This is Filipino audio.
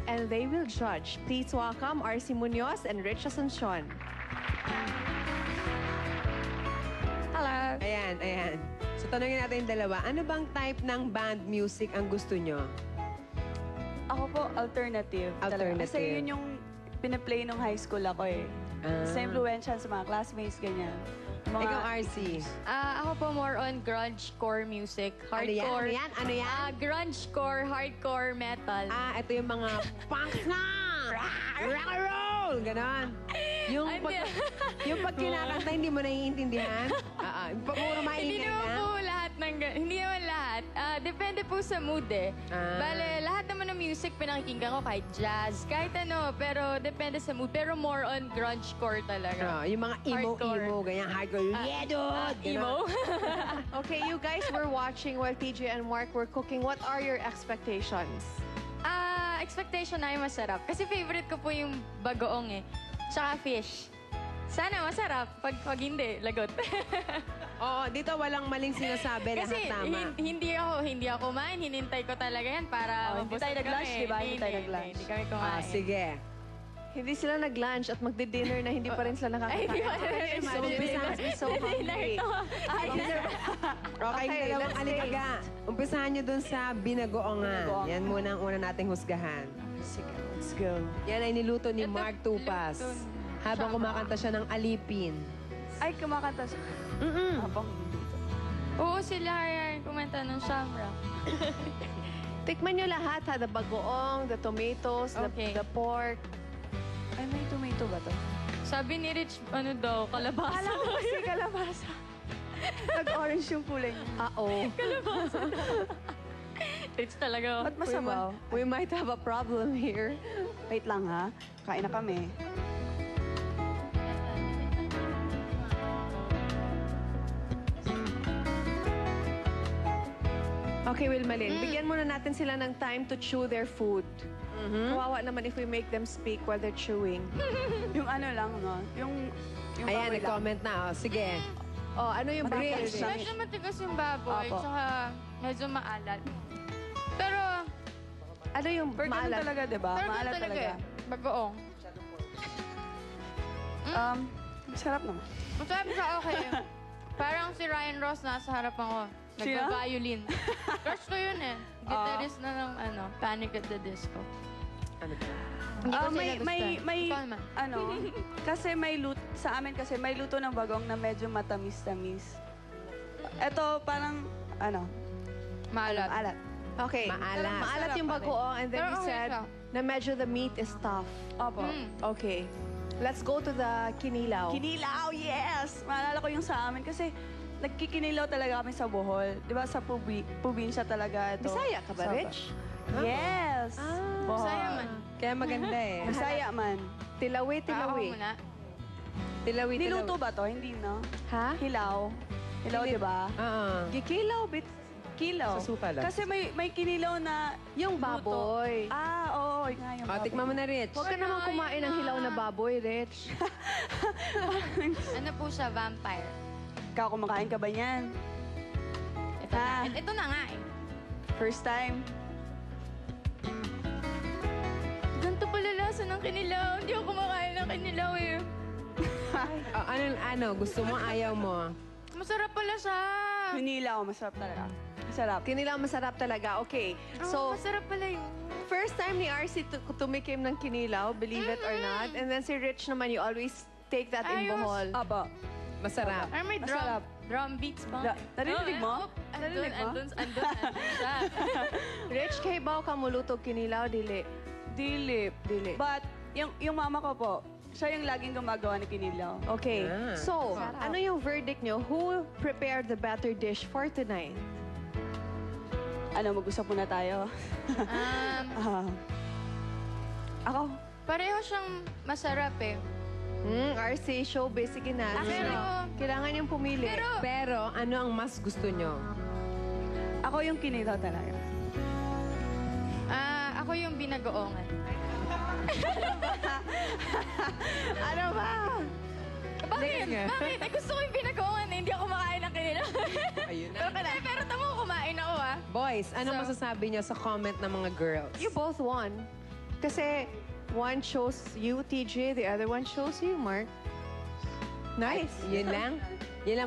and they will judge. Please welcome RC Munoz and Rich Asuncion. Hello. Ayan. So, tanungin natin yung dalawa. Ano bang type ng band music ang gusto nyo? Ako po, alternative. Talaga. Kasi Alternative. yun yung pinaplay nung high school ako eh. Sa influensya sa mga classmates, ganyan. Mga, Ikaw, RC. Ako po more on grunge-core music. Hardcore. Ano yan? Grunge-core, hardcore, metal. Ito yung mga punk na! Rock and roll! Ganon. Yung pag kinakanta, hindi mo naiintindihan? Puro Hindi maingay naman na. po lahat ng... Hindi naman lahat. Depende po sa mood eh. Bale, lahat naman ng music pinakikinggan ko, kahit jazz, kahit ano. Pero depende sa mood. Pero more on grunge-core talaga. Yung mga emo, ganyan, hardcore. Yeah, dude! Emo? Okay, you guys were watching while TJ and Mark were cooking. What are your expectations? Expectation na yung masarap. Kasi favorite ko po yung bagoong eh. Tsaka fish. Sana masarap. Pag hindi, lagot. Oo, dito walang maling sinasabi. Kasi lahat tama. hindi ako kumain. Hinintay ko talaga yan para hindi tayo nag-lunch, di ba? Hindi tayo nag-lunch. Hindi kami kumain. Sige. Hindi sila nag-lunch at magdi-dinner na hindi pa rin sila nakakakain. Ay, di ba? So, umpisahan me so hungry. Okay, dalawang aligaga. Umpisahan nyo dun sa binagoongan. Yan muna ang una nating husgahan. Sige, let's go. Yan ay niluto ni Mark Tupas. niluto Habang kumakanta siya ng alipin. Ay, kumakanta siya. Habang dito. Oo, sila yan. Kumanta ng Shamra. Tikman nyo lahat ha, the bagoong, the tomatoes, Okay. the pork. Ay, may tomato ba to? Sabi ni Rich, ano daw, kalabasa. Alam ko kasi kalabasa. Nag-orange yung kulay niya. Rich talaga. Ba't masabaw? We might have a problem here. Wait lang ha. Kain na kami. Okay, Wilmalyn, bigyan muna natin sila ng time to chew their food. Kawawa naman if we make them speak while they're chewing. Yung ano lang, no? Yung Ayan, baboy lang. nag-comment na. Sige. Oh, ano yung Matagal Rich? siya. Medyo matigas yung baboy, Opo. tsaka medyo maalat. Pero, Ano yung Pero ganun maalat? talaga, di ba? pero Maalat talaga talaga. eh. Bagoong. Sarap naman. Masarap siya, okay. Parang si Ryan Ross nasa harapan ko. Sino? Nagpa-violin. Crush ko yun eh. Gitarist na ng Panic at the Disco. Ano ba? Hindi ko sila may, gusto. Ikaw naman. ano, kasi may luto, sa amin kasi may luto ng bagong na medyo matamis-tamis. Ito parang, ano, Maalat. alat. Okay. Maalat. Maalat yung Masarap pa bagoong and then Pero you okay said siya. na medyo the meat is tough. Opo. Okay. Let's go to the kinilaw. Kinilaw, yes! Maalala ko yung sa amin kasi nagkikinilaw talaga kami sa Bohol. Di ba sa probinsya talaga ito. Bisaya ka ba, Sa- Rich? Yes! Bohol. Masaya man. Kaya maganda eh. Bisaya man. Tilawi, Ako tilawi. muna. Tilawi, Niluto ba to? Hindi, no? Ha? Hilaw. Hilaw, di ba? Oo. Gikilaw, bit. Kilaw. Sa suka lang. Kasi may kinilaw na Yung baboy. oo, yun nga yung O, baboy. tikman mo na, Rich. Huwag ka naman kumain ng hilaw na baboy, Rich. Ano po siya, vampire. Ikaw, kumakain ka ba niyan? Ito na. Ito na nga eh. First time? Ganito pala lasa ng kinilaw. Hindi ako kumakain ng kinilaw eh. Ano, gusto mo, ayaw mo? Masarap pala siya. Hinilaw, masarap talaga. Masarap. Kinilaw masarap talaga. Okay. So, Masarap pala yun. first time ni RC tumikim ng kinilaw, believe it or not. And then si Rich naman, you always take that in Ayos. Bohol. Aba. Masarap. Ay, may Masarap. drum beats pa. Narinig mo? Andun, Narinig mo? andun siya. Rich, kay Bao ka mulutog kinilaw, dili. Dilip. Dili. But, yung mama ko po, siya yung laging gumagawa ng kinilaw. Okay. Ah. So, ano yung verdict nyo? Who prepared the better dish for tonight? Ano, mag-usap muna tayo. Ako? Pareho siyang masarap eh. RC, showbiz, sige na. Pero- Kailangan yung pumili. Pero, ano ang mas gusto nyo? Ako yung kinilaw talaga. Ako yung binagoongan. Ano ba? Bakit? Bakit? Gusto ko yung binagoongan eh. Hindi ako makain ng kinilaw. Ayun na. Pero tamo kumain ako ah. Boys, ano So- masasabi nyo sa comment ng mga girls? You both won. Kasi one shows you, TJ, the other one shows you, Mark. Nice. Yun lang. Yun lang